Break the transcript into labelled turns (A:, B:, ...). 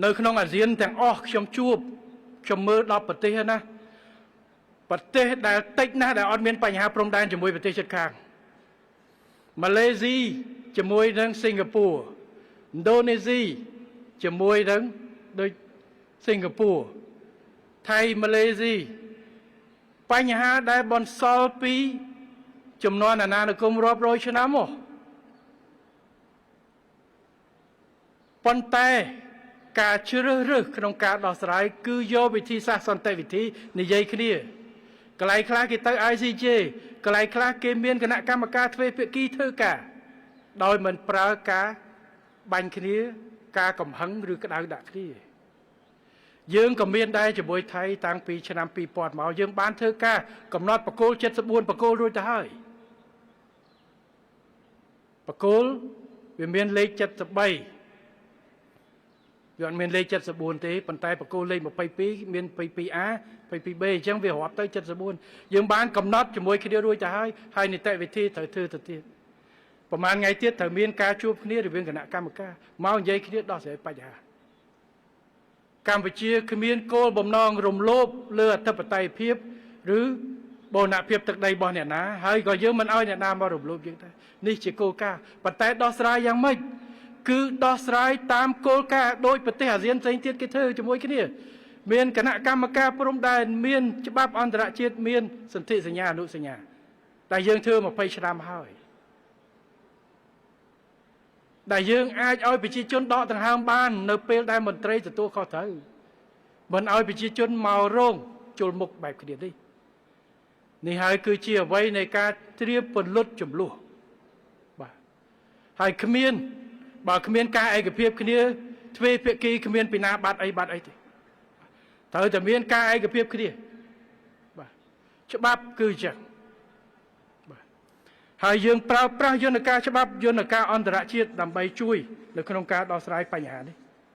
A: នៅក្នុងអាស៊ានទាំងអស់ខ្ញុំជួបខ្ញុំមើលដល់ប្រទេសណាប្រទេសដែលតិចណាស់ដែលអត់មានបញ្ហាព្រំដែនជាមួយប្រទេសជិតខាងម៉ាឡេស៊ីជាមួយនឹងសិង្ហបុរីឥណ្ឌូនេស៊ីជាមួយនឹងដូចសិង្ហបុរីថៃម៉ាឡេស៊ីបញ្ហាដែលបន្សល់ពីចំនួនអាណានិគមរាប់រយឆ្នាំមកប៉ុន្តែការជ្រើសរើសក្នុងការដោះស្រាយគឺយកវិធីសាស្ត្រសន្តិវិធីនិយាយគ្នាកន្លែងខ្លះគេទៅ ICJ កន្លែងខ្លះគេមានគណៈកម្មការទ្វេភាគីធ្វើការដោយមិនប្រើការបាញ់គ្នាការកំហឹងឬក្តៅដាក់គ្នាយើងក៏មានដែរជាមួយថៃតាំងពីឆ្នាំ2000មកយើងបានធ្វើការកំណត់បកគោល74បកគោលរួចទៅហើយបកគោលវាមានលេខ73វាអត់មានលេខ74ទេប៉ុន្តែបកគោលលេខ22មាន 22A 22B អញ្ចឹងវារាប់ទៅ74យើងបានកំណត់ជាមួយគ្នារួចទៅហើយនីតិវិធីត្រូវធ្វើទៅទៀតប្រហែលថ្ងៃទៀតត្រូវមានការជួបគ្នារវាងគណៈកម្មការមកនិយាយគ្នាដោះស្រាយបញ្ហាកម្ពុជាគ្មានគោលបំណងរំលោភលើអធិបតេយ្យភាពឬបូរណភាពទឹកដីរបស់អ្នកណាហើយក៏យើងមិនអោយអ្នកណាមករំលោភយើងដែរនេះជាគោលការណ៍ប៉ុន្តែដោះស្រាយយ៉ាងម៉េចគឺដោះស្រាយតាមគោលការណ៍ដោយប្រទេសអាស៊ានផ្សេងទៀតគេធ្វើជាមួយគ្នាមានគណៈកម្មការព្រំដែនមានច្បាប់អន្តរជាតិមានសន្ធិសញ្ញាអនុសញ្ញាតែយើងធ្វើ20ឆ្នាំហើយដែលយើងអាចឲ្យប្រជាជនដកដង្ហើមបាននៅពេលដែលមន្ត្រីទទួលខុសត្រូវមិនឲ្យប្រជាជនមករងជុលមុខបែបគ្នានេះហើយគឺជាអ្វីនៃការត្រៀមពន្លត់ចំនួនបាទហើយបើគ្មានការឯកភាពគ្នាទ្វេភាគីគ្មានពីណាបាត់អីទេត្រូវតែមានការឯកភាពគ្នាបាទច្បាប់គឺចឹងបាទហើយយើងប្រើប្រាស់យន្តការច្បាប់យន្តការអន្តរជាតិដើម្បីជួយនៅក្នុងការដោះស្រាយបញ្ហានេះ